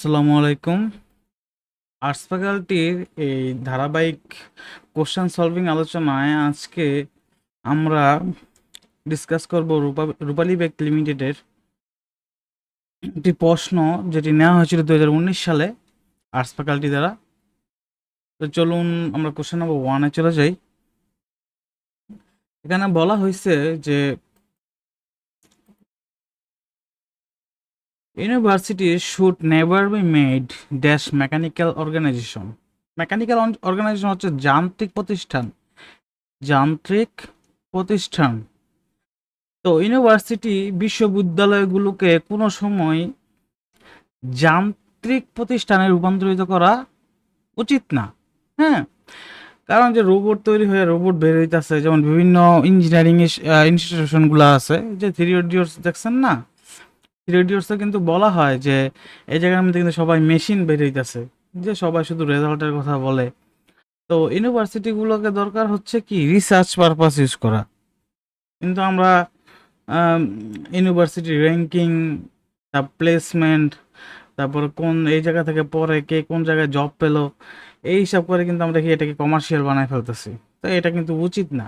আসসালামু আলাইকুম। আর্টস ফ্যাকাল্টির এই ধারাবাহিক কোশ্চেন সলভিং আলোচনায় আজকে আমরা ডিসকাস করব রূপালী ব্যাংক লিমিটেডের একটি প্রশ্ন, যেটি নেওয়া হয়েছিল 2019 সালে আর্টস ফ্যাকাল্টি দ্বারা। তো চলুন আমরা কোশ্চেন নাম্বার 1-এ চলে যাই। এখানে বলা হয়েছে যে university should never be made dash mechanical organization. Mechanical organization হচ্ছে যান্ত্রিক প্রতিষ্ঠান। তো ইউনিভার্সিটি বিশ্ববিদ্যালয়গুলোকে কোনো সময় যান্ত্রিক প্রতিষ্ঠানে রূপান্তরিত করা উচিত না। হ্যাঁ, কারণ যে রোবট তৈরি হয়ে রোবট বের হইতেছে, যেমন বিভিন্ন ইঞ্জিনিয়ারিং ইনস্টিটিউশনগুলো আছে, যে থ্রি ইডিয়টস দেখছেন না, থ্রি ইডিয়টসে কিন্তু বলা হয় যে এই জায়গার মধ্যে কিন্তু সবাই মেশিন বের হইতেছে, যে সবাই শুধু রেজাল্টের কথা বলে। তো ইউনিভার্সিটিগুলোকে দরকার হচ্ছে কি রিসার্চ পারপাস ইউজ করা। কিন্তু আমরা ইউনিভার্সিটি র্যাঙ্কিং, প্লেসমেন্ট, তারপরে কোন এই জায়গা থেকে পরে কে কোন জায়গায় জব পেলো, এই হিসাব করে কিন্তু আমরা কি এটাকে কমার্শিয়াল বানায় ফেলতেছি। তো এটা কিন্তু উচিত না।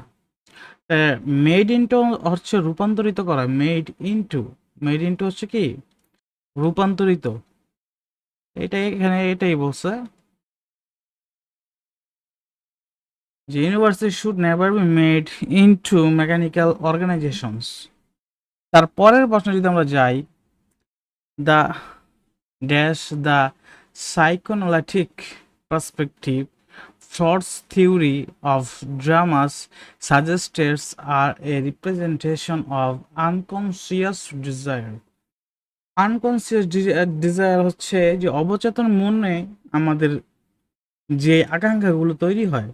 মেড ইনটু হচ্ছে রূপান্তরিত করা, মেড ইনটু হচ্ছে কি রূপান্তরিত। এটাই এখানে এটাই বলছে যে university should never be made into mechanical organizations. তারপরের প্রশ্ন যদি আমরা যাই, the the psychoanalytic perspective, Freud's theory of dramas suggests are a representation of unconscious desire. Unconscious desire হচ্ছে যে অবচেতন মনে আমাদের যে আকাঙ্ক্ষাগুলো তৈরি হয়।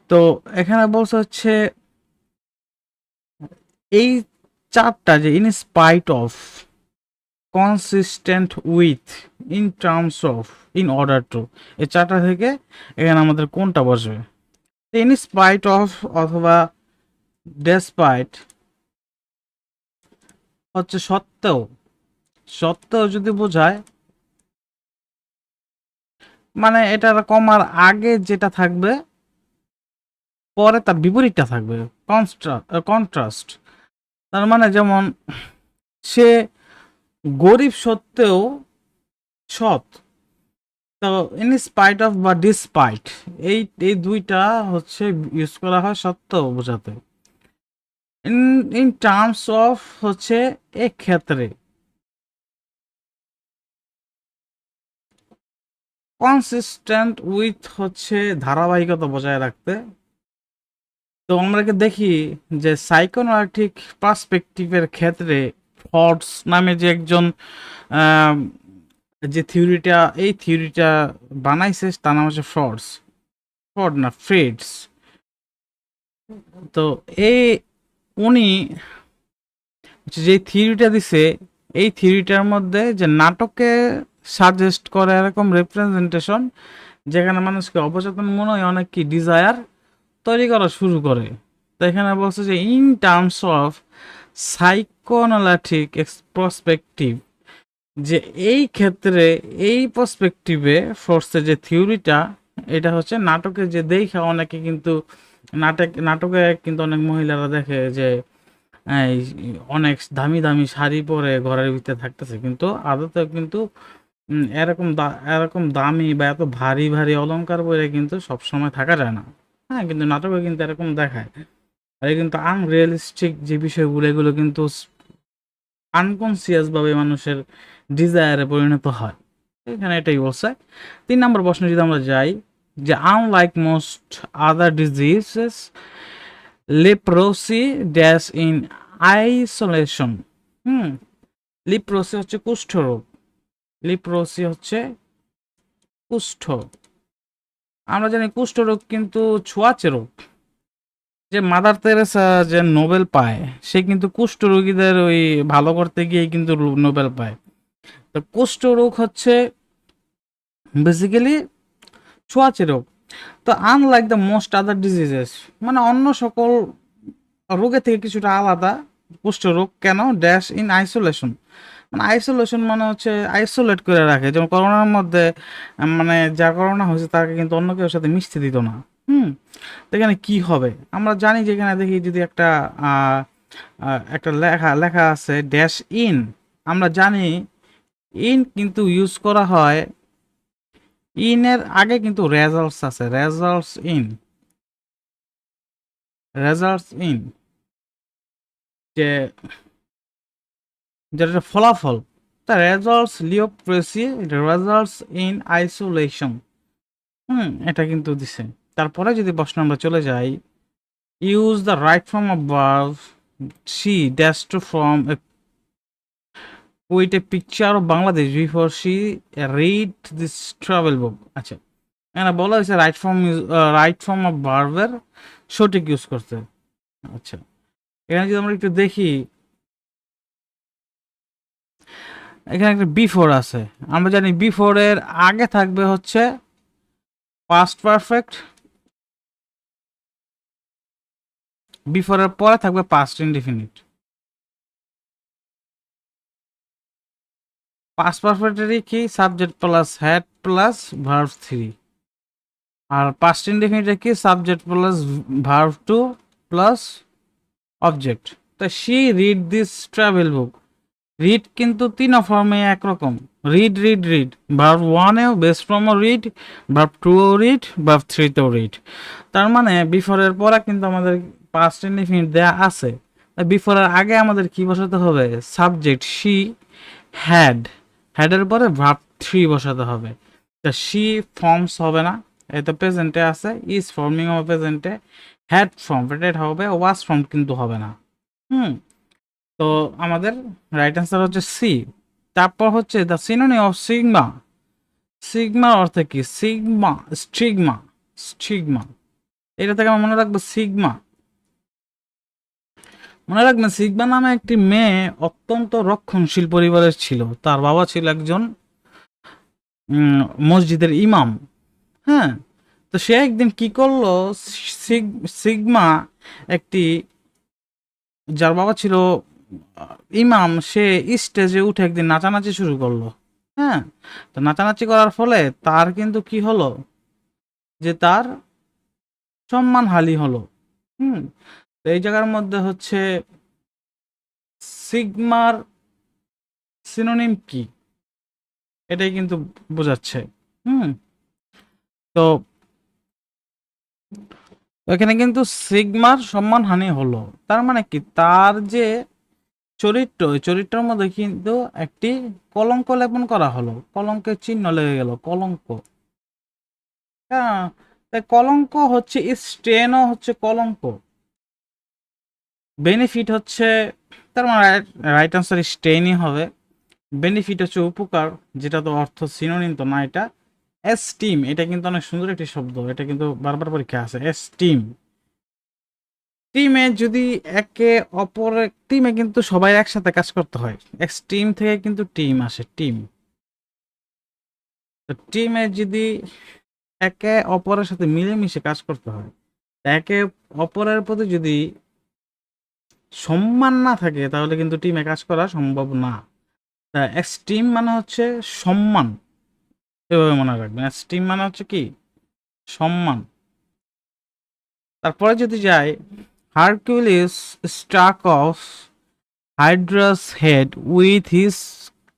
তো এখানে বলছে হচ্ছে এই চারটা, যে in spite of, consistent with, in terms of, in order to, এই চারটা থেকে এখানে আমাদের কোনটা বসবে? ইন স্পাইট অফ অথবা ডেসপাইট হচ্ছে সত্ত্বেও। সত্ত্বেও যদি বোঝায়, মানে এটার কমার আগে যেটা থাকবে পরে তার বিপরীতটা থাকবে, কন্ট্রাস্ট। তার মানে যেমন সে গরিব সত্ত্বেও সৎ। তো ইন স্পাইট অফ বা ডিসপাইট, এই এই দুইটা হচ্ছে ইউজ করা হয় সত্ত্বেও বোঝাতে। ইন ইন টার্মস অফ হচ্ছে এক ক্ষেত্রে, কনসিস্টেন্ট উইথ হচ্ছে ধারাবাহিকতা বজায় রাখতে। তো আমরা দেখি যে সাইকোনালিটিক পার্সপেক্টিভের ক্ষেত্রে ফর্ডস নামে যে একজন যে থিওরিটা, এই থিওরিটা বানাইছে তার নাম হচ্ছে ফ্রড না ফ্রেডস। তো এই উনি যে থিওরিটা দিছে, এই থিওরিটার মধ্যে যে নাটকে সাজেস্ট করে এরকম রিপ্রেজেন্টেশন, যেখানে মানুষকে অবচেতন মনে হয় অনেক কি ডিজায়ার তৈরি করা শুরু করে। তো এখানে বলছে যে ইন টার্মস অফ সাইকোনালিটিক পার্সপেক্টিভ, যে এই ক্ষেত্রে এই পার্সপেক্টিভে ফোর্সের যে থিওরিটা, এটা হচ্ছে নাটকে যে দেখা অনেকে কিন্তু নাটকে কিন্তু অনেক মহিলারা দেখে যে এই অনেক দামি দামি শাড়ি পরে ঘরের ভিতরে থাকতেছে, কিন্তু আদতে কিন্তু এরকম দামি বা এত ভারী ভারী অলংকার পরে কিন্তু সবসময় থাকা যায় না। হ্যাঁ, কিন্তু নাটকে কিন্তু এরকম দেখায়। আর কিন্তু আনরিয়েলিস্টিক যে বিষয়গুলো, এগুলো কিন্তু আনকনসিয়াস ভাবে মানুষের ডিজায়ারে পরিণত হয়। এখানে এটাই বলছে। 3 নম্বর প্রশ্ন যদি আমরা যাই, যে unlike most other diseases, leprosy dash in isolation. Leprosy হচ্ছে কুষ্ঠরোগ। লিপ্রোসি হচ্ছে কুষ্ঠ। আমরা জানি কুষ্ঠরোগ কিন্তু ছোঁয়াচে রোগ। যে মাদার তেরেসা যে নোবেল পায়, সে কিন্তু কুষ্ঠ রোগীদের ওই ভালো করতে গিয়ে কিন্তু নোবেল পায়। তো কুষ্ঠ রোগ হচ্ছে বেসিক্যালি ছোঁয়াচে রোগ। তো unlike the most other diseases, মানে অন্য সকল রোগের থেকে কিছুটা আলাদা কুষ্ঠ রোগ। কেন? ড্যাশ ইন আইসোলেশন, মানে আইসোলেশন মানে হচ্ছে আইসোলেট করে রাখে, যেমন করোনার মধ্যে মানে যার করোনা হয়েছে তাকে কিন্তু অন্য কেউ সাথে মিশতে দিত না। হুম। তো এখানে কি হবে, আমরা জানি যে এখানে দেখি যদি একটা একটা লেখা লেখা আছে ড্যাশ ইন, আমরা জানি ইন কিন্তু ইউজ করা হয়, ইন এর আগে কিন্তু রেজাল্টস আছে, রেজাল্টস ইন, রেজাল্টস ইন, যে যেটা ফলাফল, তা results leprosy, results in isolation. এটা কিন্তু দিছে। তারপরে যদি প্রশ্ন আমরা চলে যাই, use the right form of verb she dash to form a with a picture of Bangladesh before she read this travel book. আচ্ছা, এখানে বলা হয়েছে রাইট ফর্ম অফ ভার্বের সঠিক ইউজ করতে। আচ্ছা, এখানে যদি আমরা একটু দেখি, এখানে একটা বিফোর আছে, আমরা জানি বিফোর এর আগে থাকবে হচ্ছে পাস্ট পারফেক্ট, বিফোর এর পরে থাকবে পাস্ট ইনডিফিনিট। পাস্ট পারফেক্টেরই কি subject plus had plus verb three, আর পাস্ট ইনডিফিনিটের কি subject plus verb two plus object. তা she read this travel book, read কিন্তু তিন ফর্মে একরকম, রিড রিড রিড, ভার্ব ওয়ানেও বেস ফর্মও রিড, ভার্ব টুও রিড, ভার্ব থ্রিতেও রিড। তার মানে বিফোরের পরে কিন্তু আমাদের পাস্ট ইনডিফিনিট দেয়া আছে, বিফোরের আগে আমাদের কি বসাতে হবে, সাবজেক্ট শি, হ্যাড, হ্যাডের পরে ভার্ব থ্রি বসাতে হবে। তা শি ফর্মস হবে না, এটা প্রেজেন্টে আছে, ইজ ফর্মিং হবে প্রেজেন্টে, হ্যাড ফর্ম এটা হবে, ওয়াজ ফর্ম কিন্তু হবে না। হুম। তো আমাদের রাইট অ্যান্সার হচ্ছে সি। তারপর হচ্ছে দ্য সিনোনিম অফ সিগমা, সিগমার অর্থ কি, সিগমা স্ট্রিগমা, স্ট্রিগমা, এটা থেকে আমরা মনে রাখবো সিগমা, মনে রাখবেন সিগমা নামে একটি মেয়ে অত্যন্ত রক্ষণশীল পরিবারের ছিল, তার বাবা ছিল একজন মসজিদের ইমাম। হ্যাঁ। তো সে একদিন কি করলো, সিগমা একটি, যার বাবা ছিল ইমাম, সে স্টেজে উঠে একদিন নাচানাচি শুরু করলো। হ্যাঁ। তো নাচানাচি করার ফলে তার কিন্তু কি হলো, যে তার সম্মানহানি হলো। হুম। তো এই জায়গার মধ্যে হচ্ছে সিগমার সিনোনিম কি, এটাই কিন্তু বোঝাচ্ছে। হুম। তো এখানে কিন্তু সিগমার সম্মানহানি হলো, তার মানে কি, তার যে চরিত্র, ওই চরিত্রের মধ্যে কিন্তু একটি কলঙ্ক লেপন করা হলো, কলঙ্কের চিহ্ন লেগে গেল, কলঙ্ক। হ্যাঁ। তাই কলঙ্ক হচ্ছে স্টেনও হচ্ছে কলঙ্ক, বেনিফিট হচ্ছে, তার মানে রাইট আনসার স্টেনই হবে। বেনিফিট হচ্ছে উপকার, যেটা তো অর্থ সিনোনিম তো না এটা। এস্টিম, এটা কিন্তু অনেক সুন্দর একটি শব্দ, এটা কিন্তু বারবার পরীক্ষা আছে, এস্টিম। টিমে যদি একে অপরের, টিমে কিন্তু সবাই একসাথে কাজ করতে হয়, টিম থেকে কিন্তু টিম আসে, টিম। তো টিমে যদি একে অপরের সাথে মিলেমিশে কাজ করতে হয়, একে অপরের প্রতি যদি সম্মান না থাকে তাহলে কিন্তু টিমে কাজ করা সম্ভব না। তা এস্টিম মানে হচ্ছে সম্মান, এভাবে মনে রাখবেন, এস্টিম মানে হচ্ছে কি, সম্মান। তারপরে যদি যাই, Hercules struck of Hydra's head with his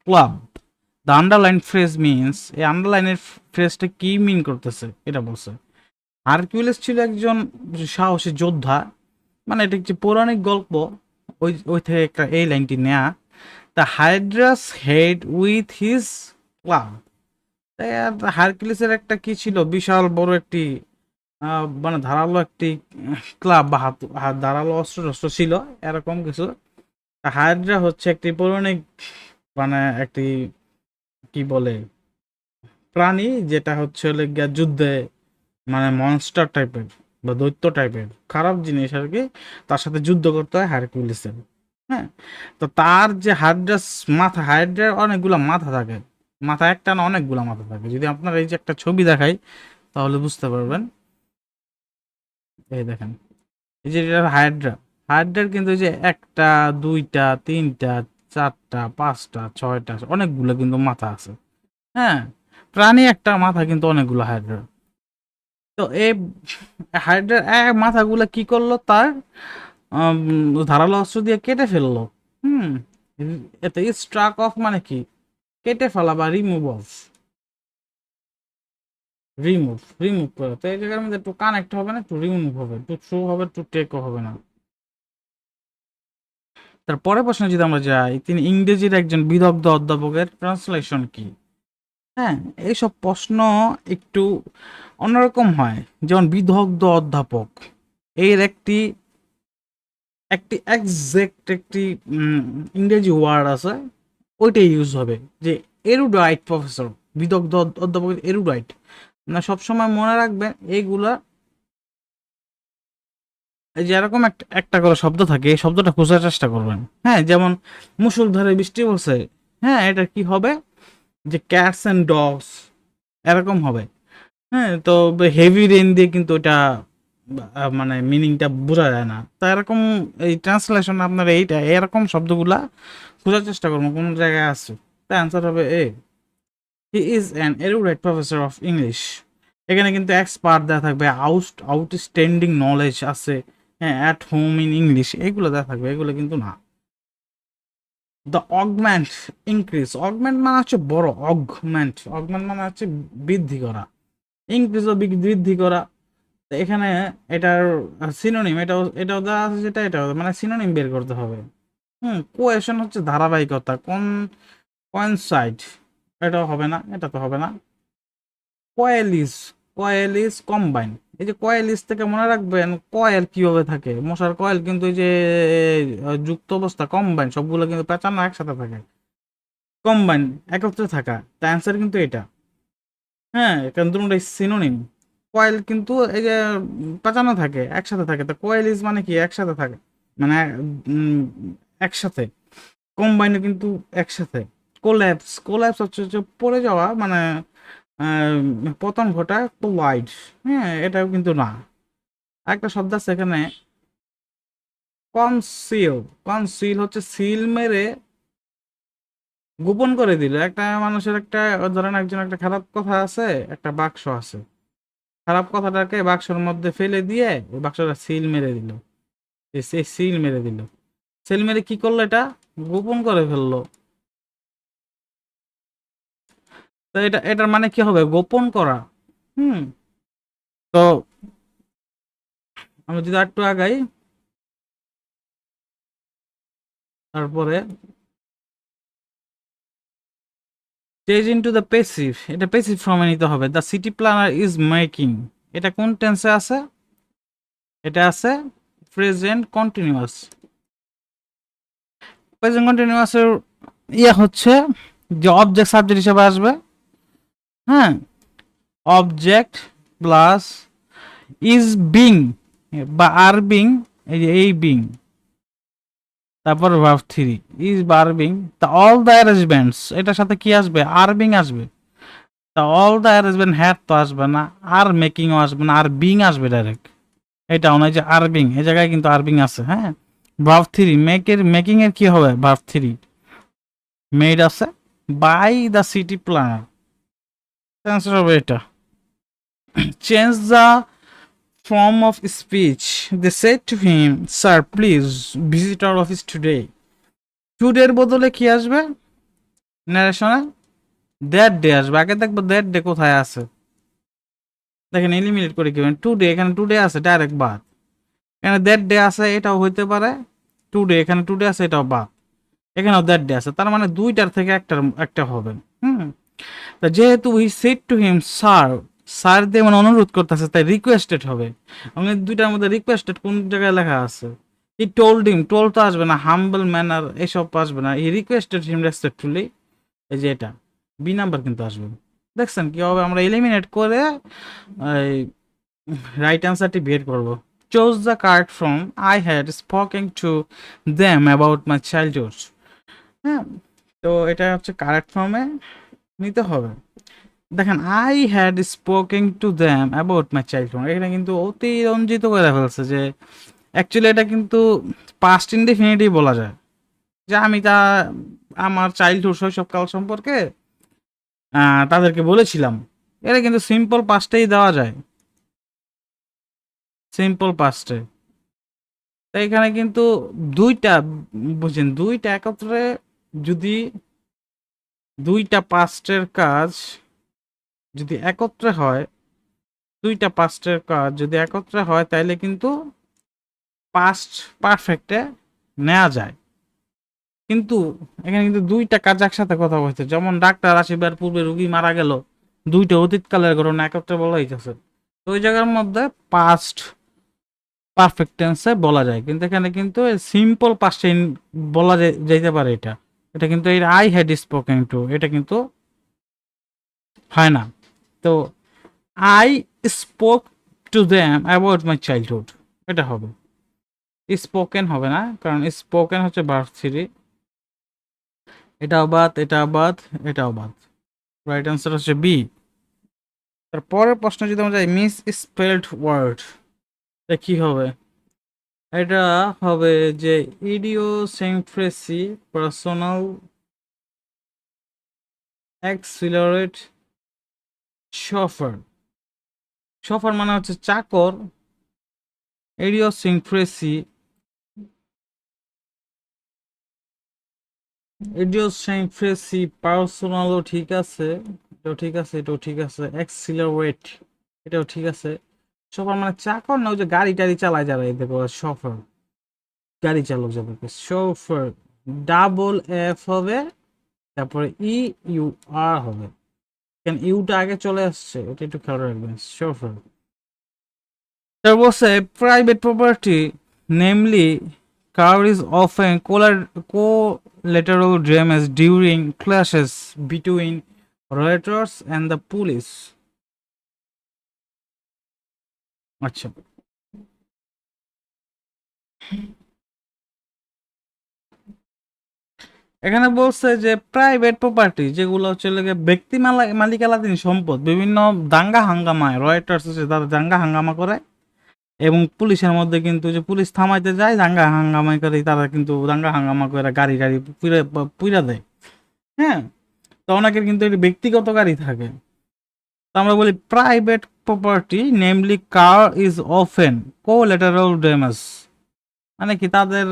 club, the underline phrase means, এই আন্ডারলাইনের ফ্রেজটা কি মিন করতেছে এটা বলছে। হারকিউলিস ছিল একজন সাহসী যোদ্ধা, মানে এটা একটি পৌরাণিক গল্প, ওই ওই থেকে একটা এই লাইনটি নেয়া। The Hydra's head with his club, তাই হারকিউলিসের একটা কি ছিল, বিশাল বড় একটি মানে ধারালো একটি ক্লাব বা ধারালো অস্ত্র টস্ত্র ছিল, এরকম কিছু। হাইড্রা হচ্ছে একটি পৌরাণিক, মানে একটি কি বলে প্রাণী, যেটা হচ্ছে হলে গিয়া যুদ্ধে মানে মনস্টার টাইপের বা দৈত্য টাইপের খারাপ জিনিস আর কি, তার সাথে যুদ্ধ করতে হয় হারকিউলিসের। হ্যাঁ। তো তার যে হাইড্রাস মাথা, হাইড্রার অনেকগুলা মাথা থাকে, মাথা একটা না অনেকগুলা মাথা থাকে, যদি আপনার এই যে একটা ছবি দেখাই তাহলে বুঝতে পারবেন। এই দেখেন, এই যে এটা হাইড্রা, হাইড্রার কিন্তু এই যে একটা দুইটা তিনটা 4টা 5টা 6টা অনেকগুলো কিন্তু মাথা আছে। হ্যাঁ, প্রাণী একটা মাথা কিন্তু অনেকগুলো হাইড্রা। তো এই হাইড্রা মাথাগুলো কি করলো, তার ধারালো অস্ত্র দিয়ে কেটে ফেললো। হুম, এতে স্ট্রাক অফ মানে কি, কেটে ফেলা বা রিমুভ অফ, রিমুভ করা। তো এই জায়গার মধ্যে একটু কানেক্ট হবে না, একটু রিমুভ হবে, একটু থ্রু হবে, একটু টেকও হবে না। তারপরে প্রশ্নে যদি আমরা যাই, তিনি ইংরেজির একজন বিদগ্ধ অধ্যাপকের ট্রান্সলেশন কি? হ্যাঁ, এইসব প্রশ্ন একটু অন্যরকম হয়। যেমন বিদগ্ধ অধ্যাপক, এর একটি একটি এক্সাক্ট একটি ইংরেজি ওয়ার্ড আছে, ওইটাই ইউজ হবে যে এরুডাইট প্রফেসর, বিদগ্ধ অধ্যাপক এরুডাইট। না, সবসময় মনে রাখবেন এইগুলা, এই যে এরকম একটা একটা করে শব্দ থাকে, এই শব্দটা খোঁজার চেষ্টা করবেন। হ্যাঁ, যেমন মুষলধারে বৃষ্টি বলছে, হ্যাঁ এটা কি হবে, যে ক্যাটস অ্যান্ড ডগস এরকম হবে। হ্যাঁ, তো হেভি রেইন দিয়ে কিন্তু এটা মানে মিনিংটা বোঝা যায় না। তো এরকম এই ট্রান্সলেশন আপনার এইটা এরকম শব্দগুলা খোঁজার চেষ্টা করবো কোন জায়গায় আছে। তাই অ্যান্সার হবে A, he is an erudite professor of English. এখানে কিন্তু এক্সপার্ট দেওয়া থাকবে, আউটস্ট্যান্ডিং নলেজ আছে, হ্যাঁ অ্যাট হোম ইন ইংলিশ, এগুলো দেওয়া থাকবে, এগুলো কিন্তু না। দ্য অগমেন্ট ইনক্রিজ, অগমেন্ট মানে হচ্ছে বড়, অগমেন্ট মানে হচ্ছে বৃদ্ধি করা, ইনক্রিজও বৃদ্ধি করা। তো এখানে এটার সিনোনিম, এটাও দেওয়া আছে, যেটা এটাও মানে সিনোনিম বের করতে হবে। কোয়েশন হচ্ছে ধারাবাহিকতা, কোয়েনসাইড, এটাও হবে না, এটা তো হবে না। কয়েলিস, কয়েলিস কম্বাইন, এই যে কয়েলিস থেকে মনে রাখবেন কয়েল কিভাবে থাকে, মশার কয়েল কিন্তু এই যে যুক্ত অবস্থা কম্বাইন, সবগুলো কিন্তু পেঁচানো একসাথে থাকে, কম্বাইন একত্রে থাকা। তাই অ্যান্সার কিন্তু এটা। হ্যাঁ, কারণ দুটোটাই সিনোনিম। কয়েল কিন্তু এই যে পেঁচানো থাকে একসাথে থাকে, তো কয়েল ইজ মানে কি একসাথে থাকে, মানে উম, একসাথে। কম্বাইন কিন্তু একসাথে। কোল্যাপস হচ্ছে যে পড়ে যাওয়া, মানে পতন ঘটা, কোলাইড। হ্যাঁ, এটাও কিন্তু না। একটা শব্দ আছে এখানে, কনসিল। কনসিল হচ্ছে সিল মেরে গোপন করে দিল একটা মানুষের, একটা ধরেন একজন একটা খারাপ কথা আছে, একটা বাক্স আছে, খারাপ কথাটাকে বাক্সের মধ্যে ফেলে দিয়ে ওই বাক্সটা সিল মেরে দিল, সে সিল মেরে দিল, সিল মেরে কি করলো, এটা গোপন করে ফেললো। তো এটার মানে কি হবে, গোপন করা। হুম, তো আমরা যদি একটু আগাই, তারপরে চেঞ্জ ইনটু দ্য পেসিভ, এটা পেসিভ ফর্মে নিতে হবে। The city planner is making, এটা কোন টেন্সে আছে, এটা আছে প্রেজেন্ট কন্টিনিউয়াস। প্রেজেন্ট কন্টিনিউয়াসের ইয়ে হচ্ছে যে অবজেক্ট সাবজেক্ট হিসেবে আসবে। হ্যাঁ, অবজেক্ট প্লাস ইজ বিং বা আর বিং, এই যে এই বিং, তারপর ভার্ব থ্রি, ইজ বা আর বিং, তা অল দ্য অ্যারেঞ্জমেন্টস, এটার সাথে কি আসবে, আর বিং আসবে। তা অল দ্য অ্যারেঞ্জমেন্ট হ্যাড তো আসবে না, আর মেকিংও আসবে না, আর বিং আসবে ডাইরেক্ট। এটাও নয় যে আরবিং, এই জায়গায় কিন্তু আরবিং আছে। হ্যাঁ, ভার্ব থ্রি, মেকিং এর কি হবে, ভার্ব থ্রি, মেড আছে by the city planner, answer হবে এটা। Change the form of speech, they said to him sir please visit our office today. টুডের বদলে কি আসবে ন্যারেশনে, দ্যাট ডে আসবে। আগে দেখবো দ্যাট ডে কোথায় আছে, দেখেন এলিমিনেট করে কি টুডে, এখানে টুডে আছে ডাইরেক্ট বাদ, এখানে দ্যাট ডে আছে, এটাও হইতে পারে টুডে, এখানে টুডে আছে এটাও বাদ, এখানেও দ্যাট ডে আছে, তার মানে দুইটার থেকে একটা হবে। হুম, তা যেহেতু we sat to him sir, sir দিয়ে মানে অনুরোধ করতেছে, তাই রিকোয়েস্টেড হবে। আমি দুইটার মধ্যে রিকোয়েস্টেড কোন জায়গায় লেখা আছে, ই টোল্ড হিম, টোল্ড তো আসবে না, হাম্বল ম্যানার এসব আসবে না, ই রিকোয়েস্টেড হিম রেসপেক্টফুলি, এই যে এটা বি নাম্বার কিন্তু আসবে। দেখছেন কি হবে, আমরা এলিমিনেট করে এই রাইট অ্যান্সারটি বের করব। Choose the card from I had spoken to them about my childhood. হ্যাঁ, তো এটা হচ্ছে কারেক্ট ফর্মে নিতে হবে। দেখেন I had spoken to them about my childhood, এখানে কিন্তু অতিরঞ্জিত করে ফেলছে, যে অ্যাকচুয়ালি এটা কিন্তু পাস্ট ইনডিফিনিটিভ বলা যায়, যে আমি আমার চাইল্ডহুড শৈশবকাল সম্পর্কে তাদেরকে বলেছিলাম। এটা কিন্তু সিম্পল পাস্টেই দেওয়া যায়, সিম্পল পাস্টে। তাই এখানে কিন্তু দুইটা, বুঝছেন, দুইটা একত্রে যদি দুইটা পাস্টের কাজ যদি একত্রে হয়, দুইটা পাস্টের কাজ যদি একত্রে হয়, তাইলে কিন্তু পাস্ট পারফেক্টে নেওয়া যায়। কিন্তু এখানে কিন্তু দুইটা কাজ একসাথে কথা বলছে, যেমন ডাক্তার আসিবার পূর্বে রুগী মারা গেল, দুইটা অতীতকালের ঘটনা একত্রে বলা হইতেছে। তো ওই জায়গার মধ্যে পাস্ট পারফেক্ট টেন্সে বলা যায়, কিন্তু এখানে কিন্তু সিম্পল পাস্টে বলা যাইতে পারে। এটা এটা কিন্তু এই আই হ্যাড স্পোকেন টু, এটা কিন্তু হয় না। তো I spoke to them about my childhood, এটা হবে। স্পোকেন হবে না, কারণ স্পোকেন হচ্ছে ভার্ব থ্রি। এটাও বাদ, এটাও বাদ, এটাও বাদ। রাইট অ্যান্সার হচ্ছে বি। তারপরের প্রশ্ন যদি আমরা যাই, মিস স্পেলড ওয়ার্ড, এটা কি হবে? এটা হবে যে ইডিওসিনক্রেসি, পার্সোনাল অ্যাক্সিলারেট, শফার। শফার মানে হচ্ছে চাকর, ইডিওসিনক্রেসি, ইডিওসিনক্রেসি পার্সোনালও ঠিক আছে, এটাও ঠিক আছে, এটাও ঠিক আছে। অ্যাক্সিলারেট, এটাও ঠিক আছে। শফার মানে চাকর না, ওই যে গাড়ি টাড়ি চালায় যারা, এই দেখো শফার, গাড়ি চালক যাদেরকে, শফার। ডাবল এফ হবে, তারপরে ই ইউ আর হবে, কেন ইউটা আগে চলে আসছে, এটা একটু খেয়াল রাখবেন। শফার। There was a private property, namely, car is often collateral damage during clashes between rioters and the police. আচ্ছা, এখানে বলছে যে প্রাইভেট প্রপার্টি, যেগুলো হচ্ছে ব্যক্তি মালিকানাধীন সম্পদ, বিভিন্ন দাঙ্গা হাঙ্গামায়, রয়টার্স আছে তারা দাঙ্গা হাঙ্গামা করে, এবং পুলিশের মধ্যে কিন্তু যে পুলিশ থামাইতে যায়, দাঙ্গা হাঙ্গামা করে, তারা কিন্তু দাঙ্গা হাঙ্গামা করে গাড়ি গাড়ি পুইরা দেয়। হ্যাঁ, তো অনেকের কিন্তু এটি ব্যক্তিগত গাড়ি থাকে। তো আমরা বলি private property namely car is often collateral damage, মানে কি তাদের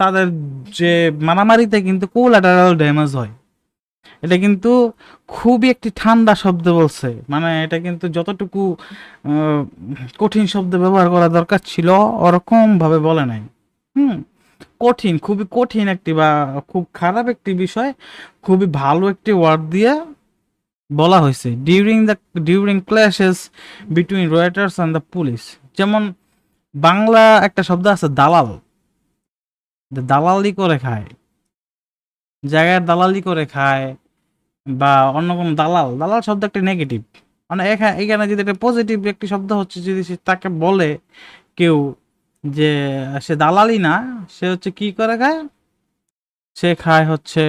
তাদের যে মারামারিতে কিন্তু কোল্যাটারাল ড্যামেজ হয়। এটা কিন্তু খুবই একটি ঠান্ডা শব্দ বলছে, মানে এটা কিন্তু যতটুকু কঠিন শব্দ ব্যবহার করা দরকার ছিল ওরকম ভাবে বলে নাই। হুম, কঠিন, খুবই কঠিন একটি বা খুব খারাপ একটি বিষয় খুবই ভালো একটি ওয়ার্ড দিয়ে বলা হয়েছে। During clashes between Reuters and the police. যেমন বাংলা একটা শব্দ আছে দালাল, দালালি করে খায়, জায়গায় দালালি করে খায়, বা অন্য কোনো দালাল, দালাল শব্দ একটা নেগেটিভ। মানে এখানে যদি একটা পজিটিভ একটি শব্দ হচ্ছে, যদি সে তাকে বলে কেউ যে সে দালালি না, সে হচ্ছে কি করে খায়, সে খায় হচ্ছে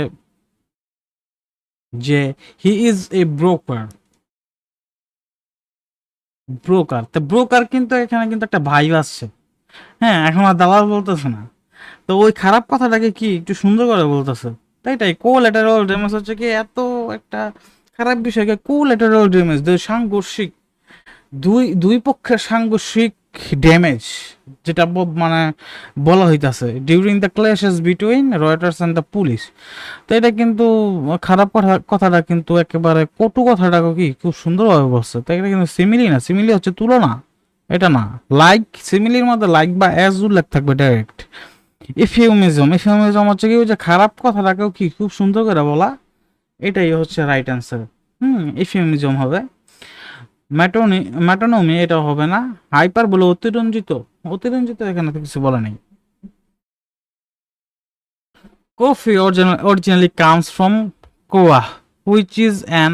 যে he is a broker. Broker, তো ব্রোকার কিন্তু এখানে কিন্তু একটা ভাইব আসছে। হ্যাঁ, এখন আর দালাল বলতেছে না। তো ওই খারাপ কথাটাকে কি একটু সুন্দর করে বলতেছে। তাই কোল্যাটারাল ড্যামেজ হচ্ছে কি এত একটা খারাপ বিষয়কে কোল্যাটারাল ড্যামেজ, সাংঘর্ষিক, দুই দুই পক্ষের সাংঘর্ষিক ড্যামেজ, যেটা মানে বলা হইতাছে during the clashes between Reuters and the police. তো এটা কিন্তু খারাপ কথাটা কিন্তু একেবারে কটু কথাটাকে কি খুব সুন্দরভাবে বলছে। তো এটা কিন্তু সিমিলি না, সিমিলি হচ্ছে তুলনা, এটা না। লাইক, সিমিলির মধ্যে লাইক বা অ্যাজ উল্লেখ থাকবে ডাইরেক্ট। ইফিউমিজম হচ্ছে কি ওই যে খারাপ কথাটাকেও কি খুব সুন্দর করে বলা, এটাই হচ্ছে রাইট অ্যান্সার। ইফিউমিজম হবে। ম্যাটোনমি এটা হবে না। হাইপার বলে অতিরঞ্জিত, অতিরঞ্জিত এখানে তো কিছু বলা নেই। কফি অরিজিনালি কামস ফ্রম কোয়া, হুইচ ইজ অ্যান,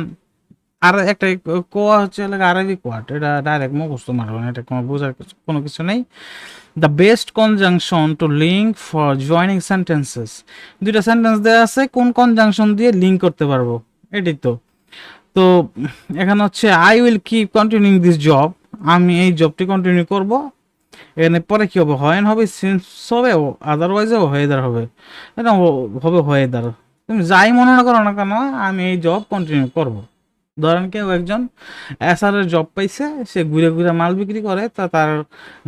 আর একটা কোয়া হচ্ছে আরবিক ওয়ার্ড, এটা ডাইরেক্ট মুখস্থ মারবে না, এটা কোনো বোঝার কোনো কিছু নেই। The best conjunction two link for joining sentences, দুইটা সেন্টেন্স দেওয়া আছে, কোন কনজাংশন দিয়ে লিঙ্ক করতে পারবো, এটাই তো। তো এখানে হচ্ছে I will keep continuing this job, আমি এই জবটি কন্টিনিউ করব। এখানে পরে কি হবে, হয়েন হবে, সিন্স হবে, আদারওয়াইজও ওয়েদার হবে। এটা হবে ওয়েদার। তুমি যাই মনে না করো না কেন, আমি এই জব কন্টিনিউ করব। ধরেন কেউ একজন এসআর এর জব পাইছে, সে ঘুরে ঘুরে মাল বিক্রি করে, তা তার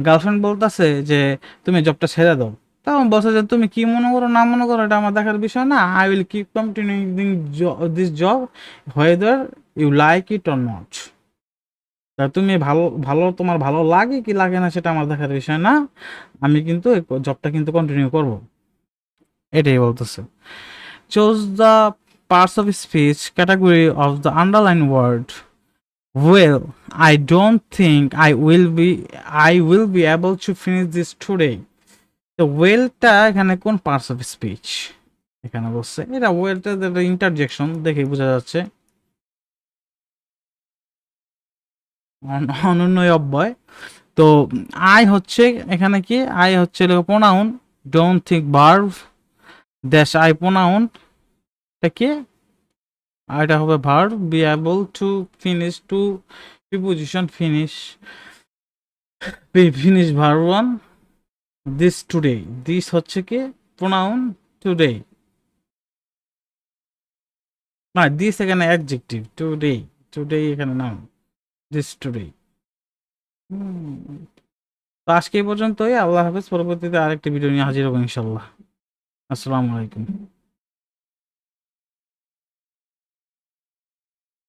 গার্লফ্রেন্ড বলতেছে যে তুমি জবটা ছেড়ে দাও। তখন বলছে যে তুমি কি মনে করো না মনে করো এটা আমার দেখার বিষয় না, I will keep continuing this job whether you like it or not. তা তুমি ভালো ভালো তোমার ভালো লাগে কি লাগে না সেটা আমার দেখার বিষয় না, আমি কিন্তু জবটা কিন্তু কন্টিনিউ করব, এটাই বলতেছে। Choose the parts of speech category of the underline word. Well, I don't think I will be able to finish this today. তো ওয়েলটা এখানে কোন পার্টস অফ স্পিচ এখানে বলছে, এটা ওয়েলটা ইন্টারজেকশন দেখে বোঝা যাচ্ছে, অনন্যয় অব্যয়। তো আই হচ্ছে এখানে কি, আই হচ্ছে pronoun, don't think verb, dash I pronoun, এটা কি, আর এটা হবে verb, be able to, finish to, preposition finish, finish verb one, this today, this হচ্ছে কি প্রোনাউন, টুডে না, দিস এখানে অ্যাডজেক্টিভ, টুডে, টুডে এখানে নাউন, দিস টুডে। তো আজকে এই পর্যন্তই, আল্লাহ হাফেজ, পরবর্তীতে আরেকটি ভিডিও নিয়ে হাজির হবো ইনশাল্লাহ। আসসালামু আলাইকুম।